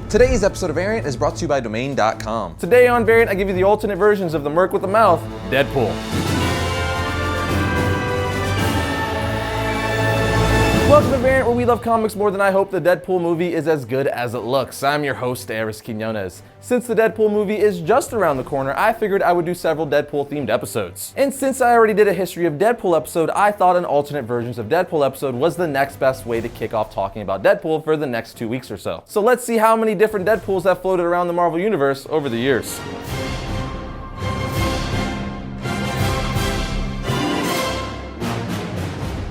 Today's episode of Variant is brought to you by Domain.com. Today on Variant, I give you the alternate versions of the Merc with the Mouth, Deadpool. Welcome to Variant, where we love comics more than I hope the Deadpool movie is as good as it looks. I'm your host, Arris. Since the Deadpool movie is just around the corner, I figured I would do several Deadpool-themed episodes. And since I already did a History of Deadpool episode, I thought an alternate versions of Deadpool episode was the next best way to kick off talking about Deadpool for the next 2 weeks or so. So let's see how many different Deadpools have floated around the Marvel Universe over the years.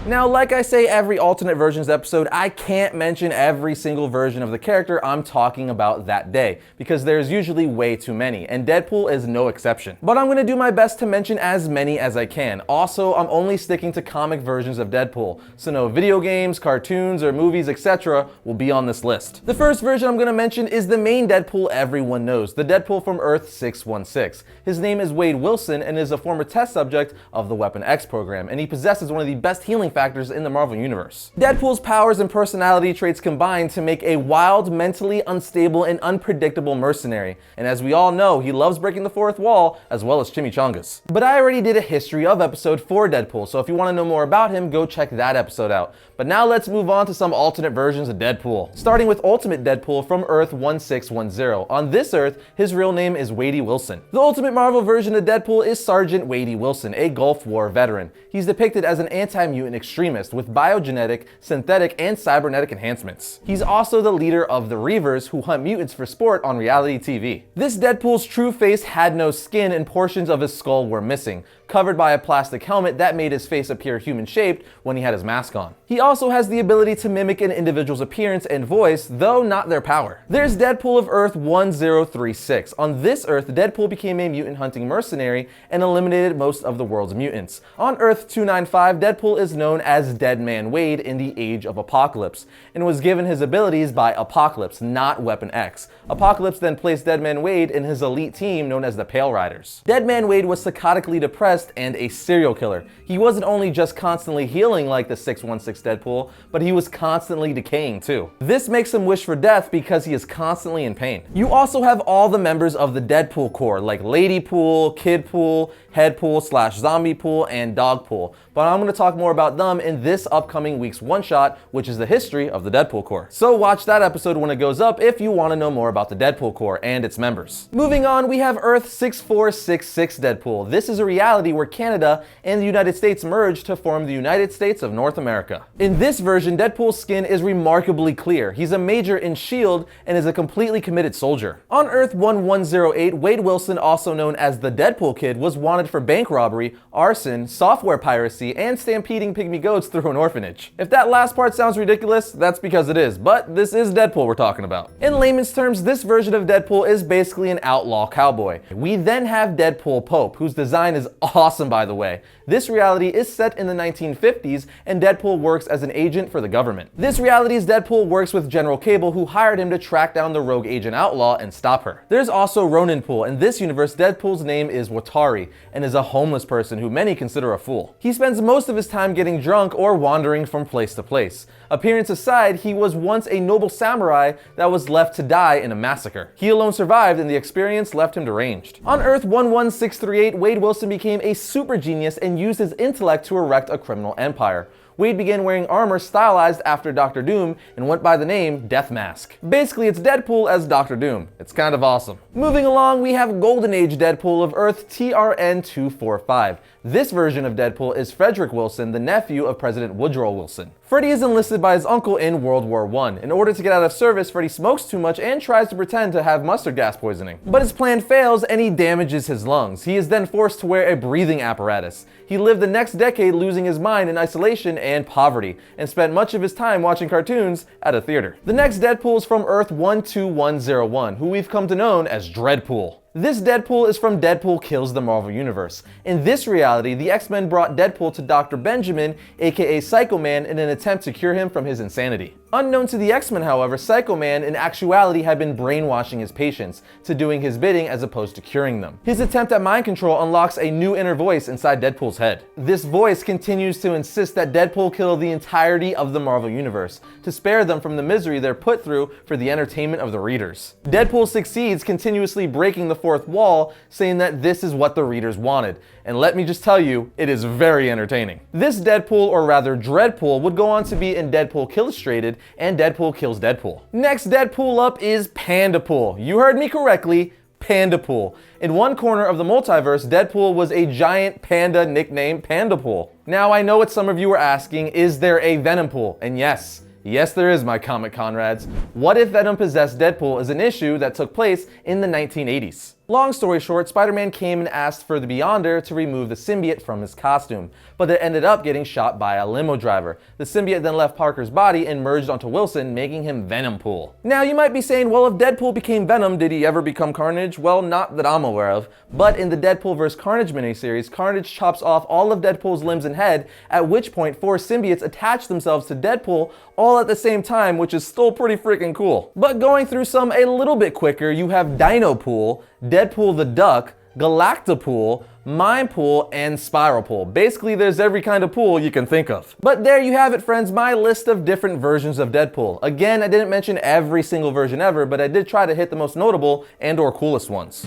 Now, like I say every alternate versions episode, I can't mention every single version of the character I'm talking about that day, because there's usually way too many, and Deadpool is no exception. But I'm gonna do my best to mention as many as I can. Also, I'm only sticking to comic versions of Deadpool, so no video games, cartoons, or movies, etc. will be on this list. The first version I'm gonna mention is the main Deadpool everyone knows, the Deadpool from Earth 616. His name is Wade Wilson and is a former test subject of the Weapon X program, and he possesses one of the best healing factors in the Marvel Universe. Deadpool's powers and personality traits combine to make a wild, mentally unstable, and unpredictable mercenary. And as we all know, he loves breaking the fourth wall, as well as chimichangas. But I already did a history of episode for Deadpool, so if you want to know more about him, go check that episode out. But now let's move on to some alternate versions of Deadpool. Starting with Ultimate Deadpool from Earth 1610. On this Earth, his real name is Wade Wilson. The Ultimate Marvel version of Deadpool is Sergeant Wade Wilson, a Gulf War veteran. He's depicted as an anti-mutant extremist with biogenetic, synthetic, and cybernetic enhancements. He's also the leader of the Reavers, who hunt mutants for sport on reality TV. This Deadpool's true face had no skin and portions of his skull were missing, covered by a plastic helmet that made his face appear human-shaped when he had his mask on. He also has the ability to mimic an individual's appearance and voice, though not their power. There's Deadpool of Earth 1036. On this Earth, Deadpool became a mutant hunting mercenary and eliminated most of the world's mutants. On Earth 295, Deadpool is known as Deadman Wade in the Age of Apocalypse, and was given his abilities by Apocalypse, not Weapon X. Apocalypse then placed Deadman Wade in his elite team known as the Pale Riders. Deadman Wade was psychotically depressed and a serial killer. He wasn't only just constantly healing like the 616 Deadpool, but he was constantly decaying too. This makes him wish for death because he is constantly in pain. You also have all the members of the Deadpool Corps, like Lady Pool, Kid Pool, Head Pool / Zombie Pool, and Dog Pool. But I'm going to talk more about them in this upcoming week's one-shot, which is the history of the Deadpool Corps. So watch that episode when it goes up if you want to know more about the Deadpool Corps and its members. Moving on, we have Earth 6466 Deadpool. This is a reality where Canada and the United States merge to form the United States of North America. In this version, Deadpool's skin is remarkably clear. He's a major in S.H.I.E.L.D. and is a completely committed soldier. On Earth 1108, Wade Wilson, also known as the Deadpool Kid, was wanted for bank robbery, arson, software piracy, and stampeding pygmy goats through an orphanage. If that last part sounds ridiculous, that's because it is, but this is Deadpool we're talking about. In layman's terms, this version of Deadpool is basically an outlaw cowboy. We then have Deadpool Pope, whose design is awesome by the way. This reality is set in the 1950s, and Deadpool works as an agent for the government. This reality's Deadpool works with General Cable, who hired him to track down the rogue agent outlaw and stop her. There's also Ronin Pool. In this universe, Deadpool's name is Watari, and is a homeless person who many consider a fool. He spends most of his time getting drunk or wandering from place to place. Appearance aside, he was once a noble samurai that was left to die in a massacre. He alone survived, and the experience left him deranged. On Earth 11638, Wade Wilson became a super genius and used his intellect to erect a criminal empire. Wade began wearing armor stylized after Dr. Doom and went by the name Death Mask. Basically, it's Deadpool as Dr. Doom. It's kind of awesome. Moving along, we have Golden Age Deadpool of Earth TRN245. This version of Deadpool is Frederick Wilson, the nephew of President Woodrow Wilson. Freddy is enlisted by his uncle in World War I. In order to get out of service, Freddy smokes too much and tries to pretend to have mustard gas poisoning. But his plan fails and he damages his lungs. He is then forced to wear a breathing apparatus. He lived the next decade losing his mind in isolation and poverty, and spent much of his time watching cartoons at a theater. The next Deadpool is from Earth 12101, who we've come to know as Dreadpool. This Deadpool is from Deadpool Kills the Marvel Universe. In this reality, the X-Men brought Deadpool to Dr. Benjamin, aka Psycho Man, in an attempt to cure him from his insanity. Unknown to the X-Men, however, Psycho Man in actuality had been brainwashing his patients to doing his bidding as opposed to curing them. His attempt at mind control unlocks a new inner voice inside Deadpool's head. This voice continues to insist that Deadpool kill the entirety of the Marvel Universe to spare them from the misery they're put through for the entertainment of the readers. Deadpool succeeds, continuously breaking the fourth wall, saying that this is what the readers wanted. And let me just tell you, it is very entertaining. This Deadpool, or rather Dreadpool, would go on to be in Deadpool Killustrated and Deadpool Kills Deadpool. Next Deadpool up is Panda Pool. You heard me correctly, Panda Pool. In one corner of the multiverse, Deadpool was a giant panda nicknamed Panda Pool. Now I know what some of you are asking, is there a Venom Pool? And yes, there is, my comic Conrads. What if Venom possessed Deadpool is an issue that took place in the 1980s? Long story short, Spider-Man came and asked for the Beyonder to remove the symbiote from his costume, but it ended up getting shot by a limo driver. The symbiote then left Parker's body and merged onto Wilson, making him Venom Pool. Now you might be saying, well, if Deadpool became Venom, did he ever become Carnage? Well, not that I'm aware of, but in the Deadpool vs. Carnage miniseries, Carnage chops off all of Deadpool's limbs and head, at which point 4 symbiotes attach themselves to Deadpool all at the same time, which is still pretty freaking cool. But going through some a little bit quicker, you have Dino Pool, Deadpool the Duck, Galactapool, Mime Pool, and Spiral Pool. Basically, there's every kind of pool you can think of. But there you have it, friends, my list of different versions of Deadpool. Again, I didn't mention every single version ever, but I did try to hit the most notable and or coolest ones.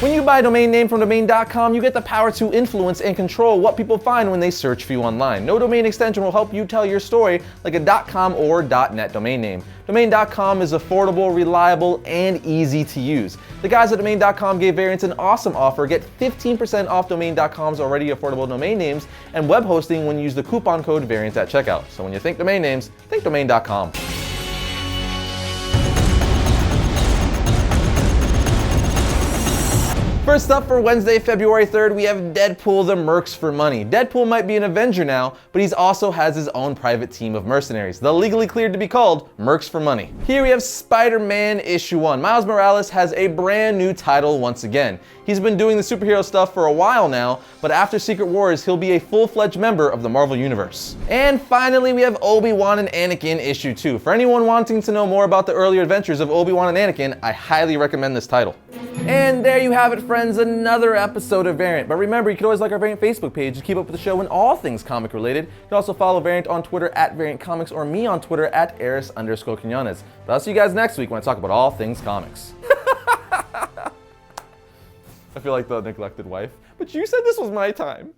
When you buy a domain name from domain.com, you get the power to influence and control what people find when they search for you online. No domain extension will help you tell your story like a .com or .net domain name. Domain.com is affordable, reliable, and easy to use. The guys at domain.com gave Variants an awesome offer. Get 15% off domain.com's already affordable domain names and web hosting when you use the coupon code Variants at checkout. So when you think domain names, think domain.com. First up for Wednesday, February 3rd, we have Deadpool the Mercs for Money. Deadpool might be an Avenger now, but he also has his own private team of mercenaries. They're legally cleared to be called Mercs for Money. Here we have Spider-Man issue 1. Miles Morales has a brand new title once again. He's been doing the superhero stuff for a while now, but after Secret Wars, he'll be a full-fledged member of the Marvel Universe. And finally, we have Obi-Wan and Anakin issue 2. For anyone wanting to know more about the earlier adventures of Obi-Wan and Anakin, I highly recommend this title. And there you have it, friends, another episode of Variant. But remember, you can always like our Variant Facebook page to keep up with the show and all things comic related. You can also follow Variant on Twitter at Variant Comics or me on Twitter at Arris_Quinones. But I'll see you guys next week when I talk about all things comics. I feel like the neglected wife, but you said this was my time.